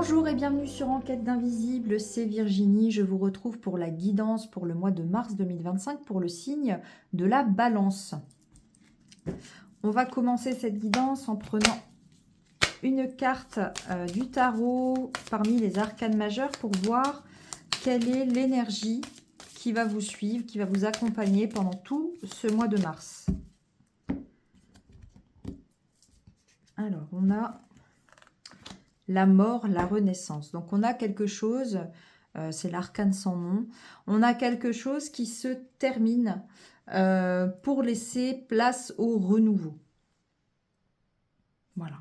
Bonjour et bienvenue sur Enquête d'Invisible, c'est Virginie. Je vous retrouve pour la guidance pour le mois de mars 2025 pour le signe de la Balance. On va commencer cette guidance en prenant une carte du tarot parmi les arcanes majeures pour voir quelle est l'énergie qui va vous suivre, qui va vous accompagner pendant tout ce mois de mars. Alors, on a la mort, la renaissance. Donc, on a quelque chose, c'est l'arcane sans nom, on a quelque chose qui se termine pour laisser place au renouveau. Voilà.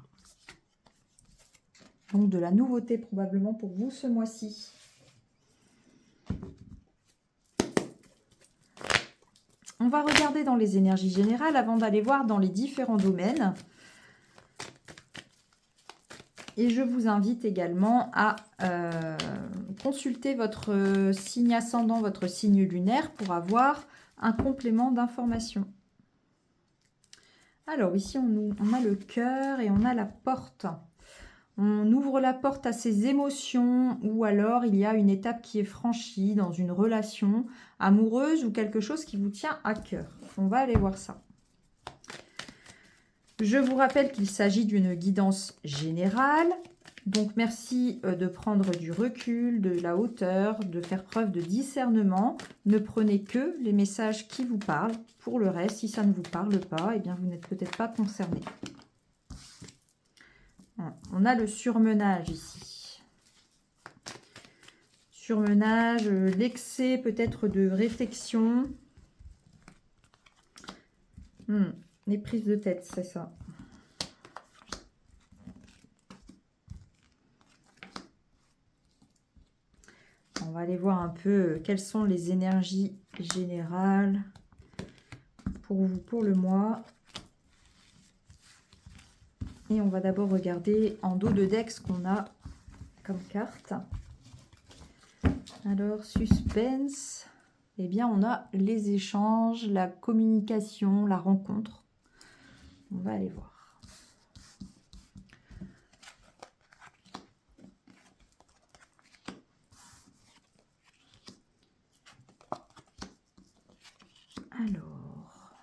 Donc, de la nouveauté probablement pour vous ce mois-ci. On va regarder dans les énergies générales avant d'aller voir dans les différents domaines. Et je vous invite également à consulter votre signe ascendant, votre signe lunaire pour avoir un complément d'information. Alors ici, on a le cœur et on a la porte. On ouvre la porte à ses émotions ou alors il y a une étape qui est franchie dans une relation amoureuse ou quelque chose qui vous tient à cœur. On va aller voir ça. Je vous rappelle qu'il s'agit d'une guidance générale. Donc, merci de prendre du recul, de la hauteur, de faire preuve de discernement. Ne prenez que les messages qui vous parlent. Pour le reste, si ça ne vous parle pas, eh bien, vous n'êtes peut-être pas concerné. On a le surmenage ici. Surmenage, l'excès peut-être de réflexion. Les prises de tête, c'est ça. On va aller voir un peu quelles sont les énergies générales pour vous pour le mois. Et on va d'abord regarder en dos de deck ce qu'on a comme carte. Alors, suspense. Eh bien, on a les échanges, la communication, la rencontre. On va aller voir. Alors,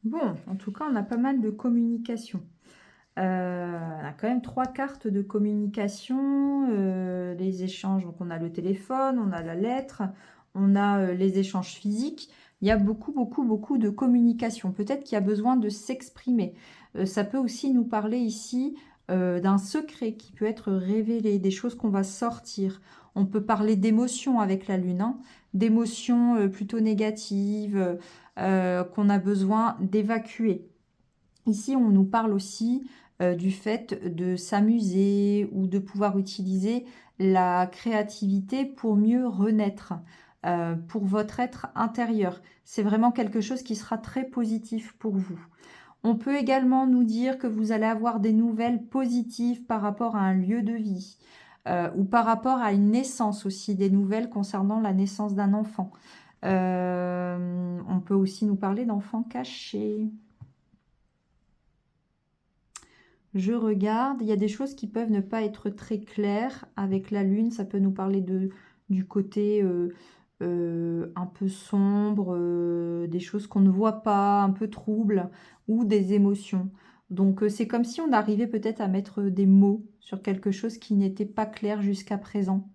bon, en tout cas, on a pas mal de communication. On a quand même 3 cartes de communication, les échanges, donc on a le téléphone, on a la lettre, on a les échanges physiques. Il y a beaucoup de communication. Peut-être qu'il y a besoin de s'exprimer. Ça peut aussi nous parler ici d'un secret qui peut être révélé, des choses qu'on va sortir. On peut parler d'émotions avec la lune, hein, d'émotions plutôt négatives qu'on a besoin d'évacuer. Ici, on nous parle aussi du fait de s'amuser ou de pouvoir utiliser la créativité pour mieux renaître pour votre être intérieur. C'est vraiment quelque chose qui sera très positif pour vous. On peut également nous dire que vous allez avoir des nouvelles positives par rapport à un lieu de vie ou par rapport à une naissance aussi, des nouvelles concernant la naissance d'un enfant. On peut aussi nous parler d'enfants cachés. Je regarde, il y a des choses qui peuvent ne pas être très claires avec la lune. Ça peut nous parler du côté un peu sombre, des choses qu'on ne voit pas, un peu troubles ou des émotions. Donc c'est comme si on arrivait peut-être à mettre des mots sur quelque chose qui n'était pas clair jusqu'à présent.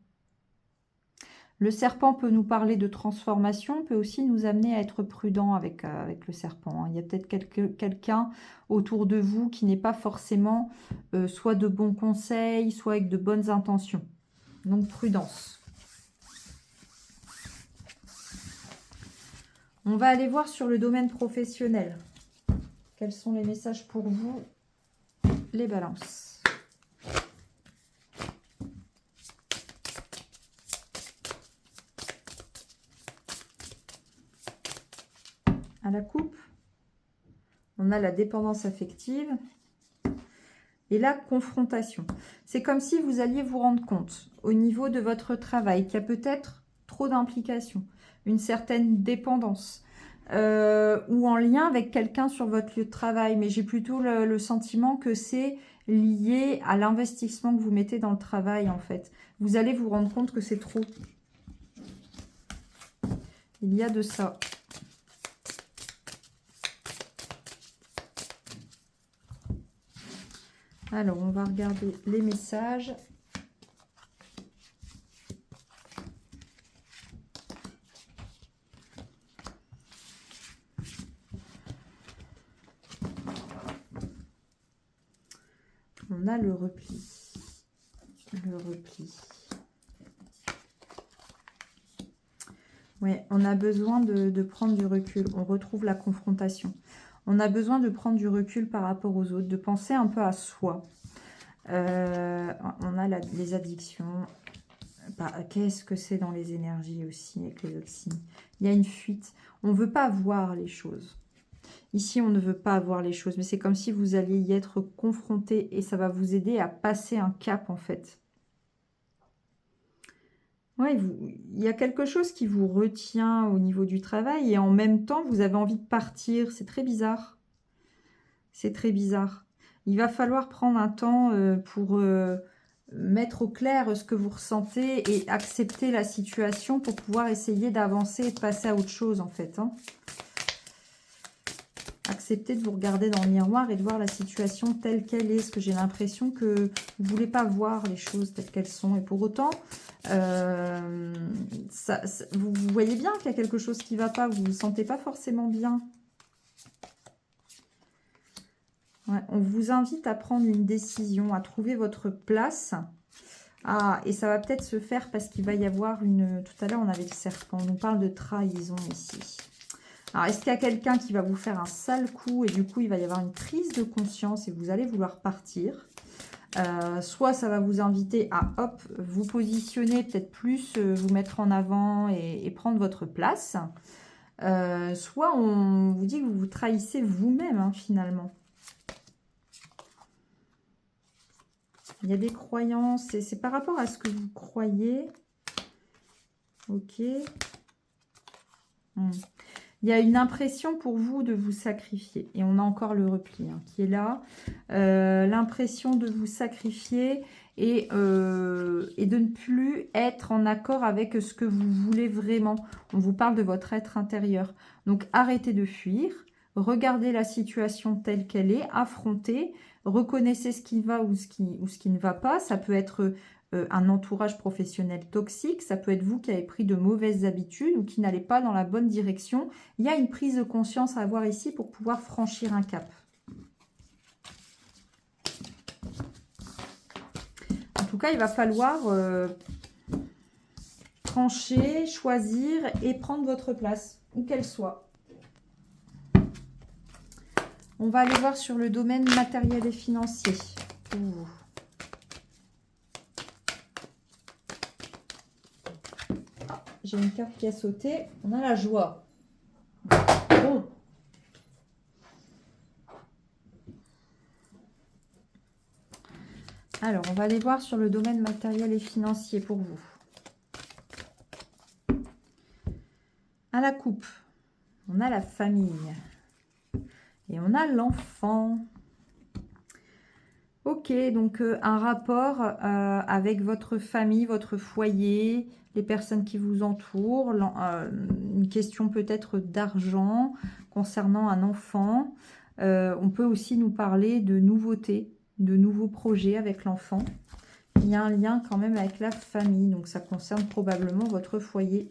Le serpent peut nous parler de transformation, peut aussi nous amener à être prudent avec le serpent. Il y a peut-être quelqu'un autour de vous qui n'est pas forcément soit de bons conseils, soit avec de bonnes intentions. Donc prudence. On va aller voir sur le domaine professionnel. Quels sont les messages pour vous, les balances ? À la coupe, on a la dépendance affective et la confrontation. C'est comme si vous alliez vous rendre compte au niveau de votre travail qu'il y a peut-être trop d'implications, une certaine dépendance. ou en lien avec quelqu'un sur votre lieu de travail. Mais j'ai plutôt le sentiment que c'est lié à l'investissement que vous mettez dans le travail, en fait. Vous allez vous rendre compte que c'est trop. Il y a de ça. Alors, on va regarder les messages. On a le repli. Le repli. Ouais, on a besoin de prendre du recul. On retrouve la confrontation. On a besoin de prendre du recul par rapport aux autres, de penser un peu à soi. On a les addictions. Bah, qu'est-ce que c'est dans les énergies aussi avec les autres signes? Il y a une fuite. On ne veut pas voir les choses. Ici, on ne veut pas voir les choses, mais c'est comme si vous alliez y être confronté et ça va vous aider à passer un cap, en fait. Ouais, il y a quelque chose qui vous retient au niveau du travail et en même temps, vous avez envie de partir. C'est très bizarre. C'est très bizarre. Il va falloir prendre un temps pour mettre au clair ce que vous ressentez et accepter la situation pour pouvoir essayer d'avancer et de passer à autre chose, en fait. Hein. Acceptez de vous regarder dans le miroir et de voir la situation telle qu'elle est. Parce que j'ai l'impression que vous ne voulez pas voir les choses telles qu'elles sont. Et pour autant, vous voyez bien qu'il y a quelque chose qui ne va pas. Vous ne vous sentez pas forcément bien. Ouais, on vous invite à prendre une décision, à trouver votre place. Ah, et ça va peut-être se faire parce qu'il va y avoir une... Tout à l'heure, on avait le serpent. On nous parle de trahison ici. Alors, est-ce qu'il y a quelqu'un qui va vous faire un sale coup et du coup, il va y avoir une prise de conscience et vous allez vouloir partir. Soit ça va vous inviter à, hop, vous positionner peut-être plus, vous mettre en avant et prendre votre place. Soit on vous dit que vous vous trahissez vous-même, hein, finalement. Il y a des croyances, c'est par rapport à ce que vous croyez. Ok. Il y a une impression pour vous de vous sacrifier. Et on a encore le repli hein, qui est là. L'impression de vous sacrifier et de ne plus être en accord avec ce que vous voulez vraiment. On vous parle de votre être intérieur. Donc arrêtez de fuir. Regardez la situation telle qu'elle est. Affrontez. Reconnaissez ce qui va ou ce qui ne va pas. Ça peut être un entourage professionnel toxique. Ça peut être vous qui avez pris de mauvaises habitudes ou qui n'allez pas dans la bonne direction. Il y a une prise de conscience à avoir ici pour pouvoir franchir un cap. En tout cas, il va falloir trancher, choisir et prendre votre place, où qu'elle soit. On va aller voir sur le domaine matériel et financier. J'ai une carte qui a sauté. On a la joie. Bon. Alors, on va aller voir sur le domaine matériel et financier pour vous. À la coupe, on a la famille. Et on a l'enfant. Ok, donc un rapport avec votre famille, votre foyer, les personnes qui vous entourent, une question peut-être d'argent concernant un enfant. On peut aussi nous parler de nouveautés, de nouveaux projets avec l'enfant. Il y a un lien quand même avec la famille, donc ça concerne probablement votre foyer.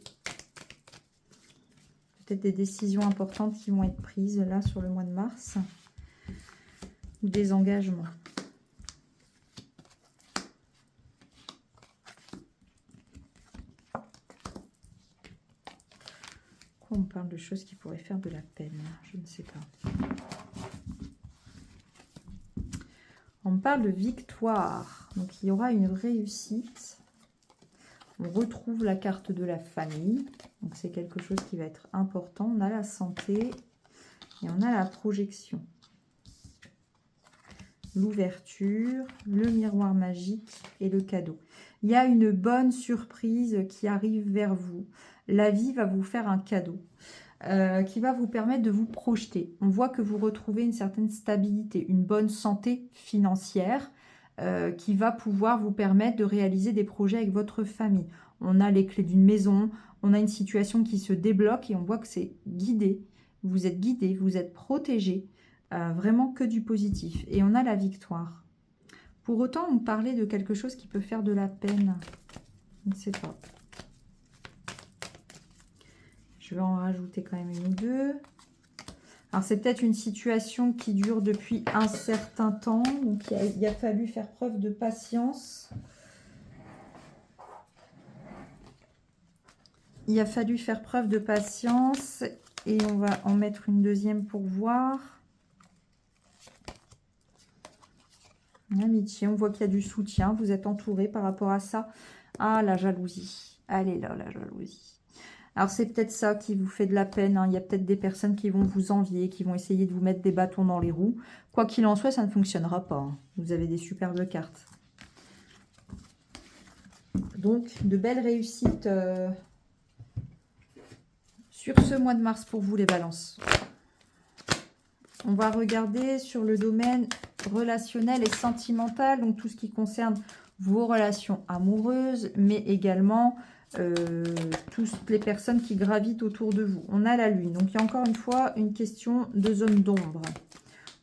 Peut-être des décisions importantes qui vont être prises là sur le mois de mars. Ou des engagements. On parle de choses qui pourraient faire de la peine, je ne sais pas. On me parle de victoire, donc il y aura une réussite. On retrouve la carte de la famille, donc c'est quelque chose qui va être important. On a la santé et on a la projection. L'ouverture, le miroir magique et le cadeau. Il y a une bonne surprise qui arrive vers vous. La vie va vous faire un cadeau. qui va vous permettre de vous projeter. On voit que vous retrouvez une certaine stabilité, une bonne santé financière qui va pouvoir vous permettre de réaliser des projets avec votre famille. On a les clés d'une maison, on a une situation qui se débloque et on voit que c'est guidé. Vous êtes protégé, vraiment que du positif. Et on a la victoire. Pour autant, on parlait de quelque chose qui peut faire de la peine. Je ne sais pas. Je vais en rajouter quand même une ou deux. Alors, c'est peut-être une situation qui dure depuis un certain temps. Donc, il a fallu faire preuve de patience. Il a fallu faire preuve de patience. Et on va en mettre une deuxième pour voir. L'amitié, on voit qu'il y a du soutien. Vous êtes entouré par rapport à ça. Ah, la jalousie. Allez là, la jalousie. Alors, c'est peut-être ça qui vous fait de la peine. Hein. Il y a peut-être des personnes qui vont vous envier, qui vont essayer de vous mettre des bâtons dans les roues. Quoi qu'il en soit, ça ne fonctionnera pas. Hein. Vous avez des superbes cartes. Donc, de belles réussites sur ce mois de mars pour vous, les balances. On va regarder sur le domaine relationnel et sentimental. Donc, tout ce qui concerne vos relations amoureuses, mais également... toutes les personnes qui gravitent autour de vous. On a la lune. Donc, il y a encore une fois une question de zone d'ombre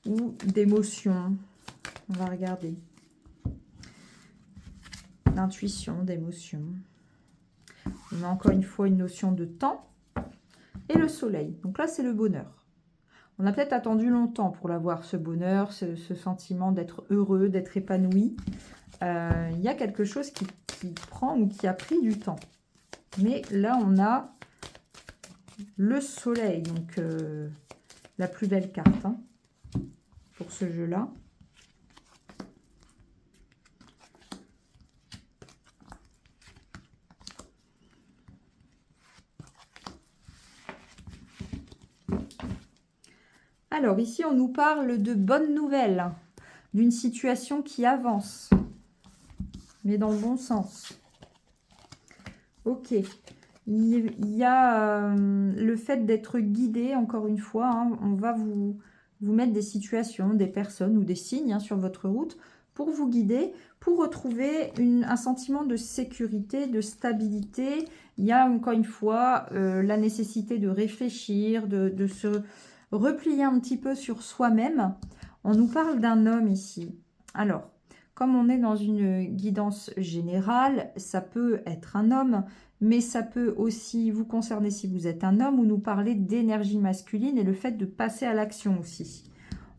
ou d'émotion. On va regarder. D'intuition, d'émotion. On a encore une fois une notion de temps et le soleil. Donc là, c'est le bonheur. On a peut-être attendu longtemps pour l'avoir, ce bonheur, ce sentiment d'être heureux, d'être épanoui. Il y a quelque chose qui prend ou qui a pris du temps. Mais là, on a le soleil, donc la plus belle carte hein, pour ce jeu-là. Alors, ici, on nous parle de bonnes nouvelles, d'une situation qui avance, mais dans le bon sens. Ok. Il y a le fait d'être guidé, encore une fois, hein, on va vous mettre des situations, des personnes ou des signes hein, sur votre route pour vous guider, pour retrouver un sentiment de sécurité, de stabilité. Il y a encore une fois la nécessité de réfléchir, de se replier un petit peu sur soi-même. On nous parle d'un homme ici. Alors, comme on est dans une guidance générale, ça peut être un homme, mais ça peut aussi vous concerner si vous êtes un homme ou nous parler d'énergie masculine et le fait de passer à l'action aussi.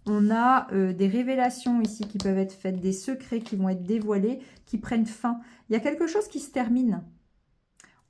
On a des révélations ici qui peuvent être faites, des secrets qui vont être dévoilés, qui prennent fin. Il y a quelque chose qui se termine.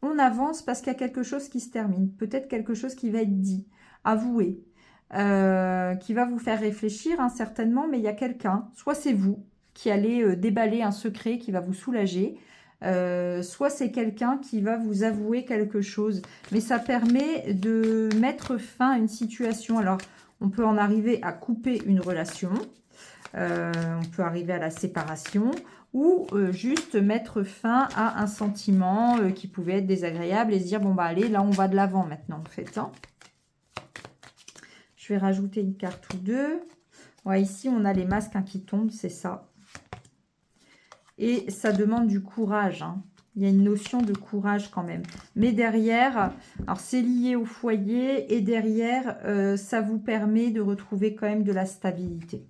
On avance parce qu'il y a quelque chose qui se termine. Peut-être quelque chose qui va être dit, avoué, qui va vous faire réfléchir hein, certainement, mais il y a quelqu'un, soit c'est vous, qui allez déballer un secret qui va vous soulager, soit c'est quelqu'un qui va vous avouer quelque chose. Mais ça permet de mettre fin à une situation. Alors, on peut en arriver à couper une relation, on peut arriver à la séparation, ou juste mettre fin à un sentiment qui pouvait être désagréable et se dire, bon bah allez, là on va de l'avant maintenant en fait. Hein. Je vais rajouter une carte ou deux. Ouais, ici on a les masques hein, qui tombent, c'est ça. Et ça demande du courage. Hein. Il y a une notion de courage quand même. Mais derrière, alors c'est lié au foyer. Et derrière, ça vous permet de retrouver quand même de la stabilité.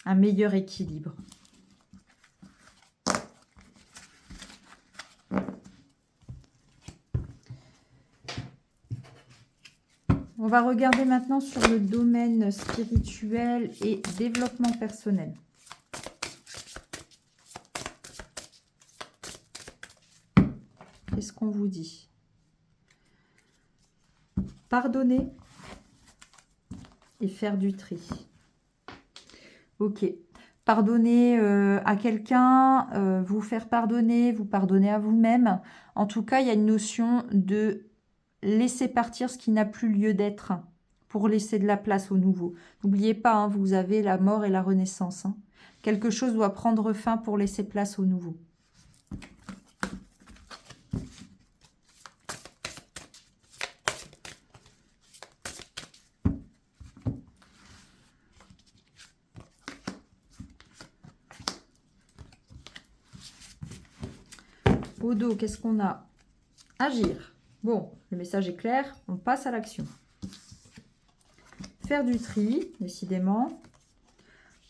Un meilleur équilibre. On va regarder maintenant sur le domaine spirituel et développement personnel. Qu'est-ce qu'on vous dit? Pardonner et faire du tri. Ok. Pardonner à quelqu'un, vous faire pardonner, vous pardonner à vous-même. En tout cas, il y a une notion de laisser partir ce qui n'a plus lieu d'être pour laisser de la place au nouveau. N'oubliez pas, hein, vous avez la mort et la renaissance. Hein. Quelque chose doit prendre fin pour laisser place au nouveau. Au dos, qu'est-ce qu'on a? Agir. Bon, le message est clair, on passe à l'action. Faire du tri, décidément.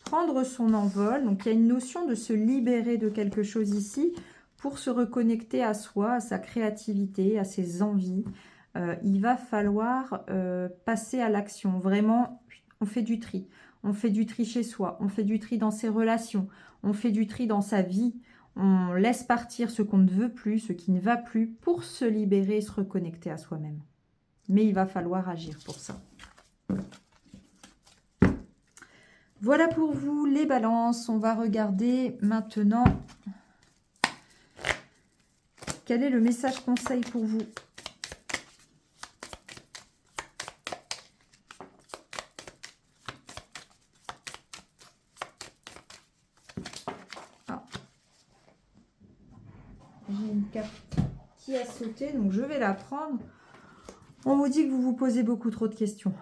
Prendre son envol. Donc, il y a une notion de se libérer de quelque chose ici pour se reconnecter à soi, à sa créativité, à ses envies. Il va falloir passer à l'action. Vraiment, on fait du tri. On fait du tri chez soi. On fait du tri dans ses relations. On fait du tri dans sa vie. On laisse partir ce qu'on ne veut plus, ce qui ne va plus, pour se libérer et se reconnecter à soi-même. Mais il va falloir agir pour ça. Voilà pour vous les balances. On va regarder maintenant quel est le message conseil pour vous. Ah. J'ai une carte qui a sauté, donc je vais la prendre. On vous dit que vous vous posez beaucoup trop de questions.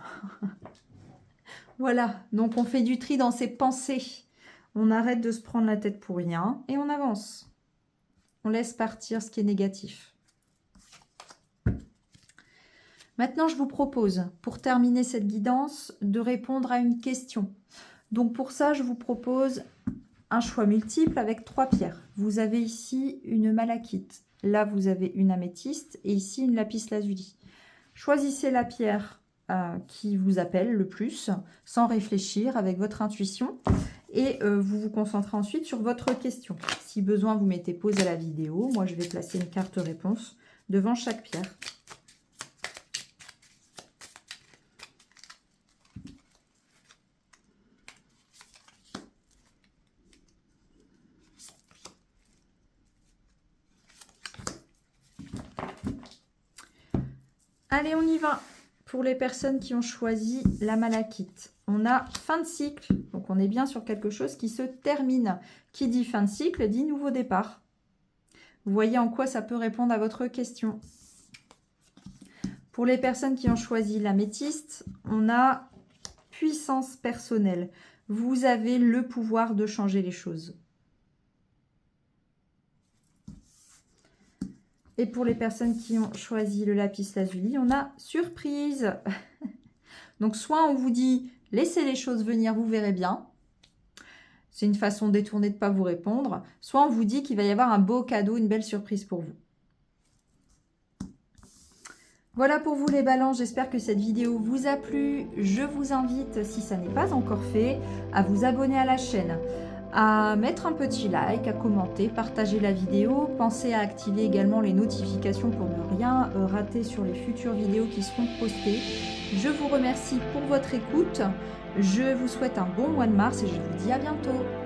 Voilà, donc on fait du tri dans ses pensées. On arrête de se prendre la tête pour rien et on avance. On laisse partir ce qui est négatif. Maintenant, je vous propose, pour terminer cette guidance, de répondre à une question. Donc pour ça, je vous propose un choix multiple avec 3 pierres. Vous avez ici une malachite. Là, vous avez une améthyste et ici une lapis lazuli. Choisissez la pierre qui vous appelle le plus, sans réfléchir, avec votre intuition. Et vous vous concentrez ensuite sur votre question. Si besoin, vous mettez pause à la vidéo. Moi, je vais placer une carte réponse devant chaque pierre. Allez, on y va. Pour les personnes qui ont choisi la malachite, on a fin de cycle. Donc, on est bien sur quelque chose qui se termine. Qui dit fin de cycle, dit nouveau départ. Vous voyez en quoi ça peut répondre à votre question. Pour les personnes qui ont choisi l'améthyste, on a puissance personnelle. Vous avez le pouvoir de changer les choses. Et pour les personnes qui ont choisi le lapis lazuli, on a surprise. Donc, soit on vous dit, laissez les choses venir, vous verrez bien. C'est une façon détournée de ne pas vous répondre. Soit on vous dit qu'il va y avoir un beau cadeau, une belle surprise pour vous. Voilà pour vous les balances. J'espère que cette vidéo vous a plu. Je vous invite, si ça n'est pas encore fait, à vous abonner à la chaîne, à mettre un petit like, à commenter, partager la vidéo. Pensez à activer également les notifications pour ne rien rater sur les futures vidéos qui seront postées. Je vous remercie pour votre écoute. Je vous souhaite un bon mois de mars et je vous dis à bientôt.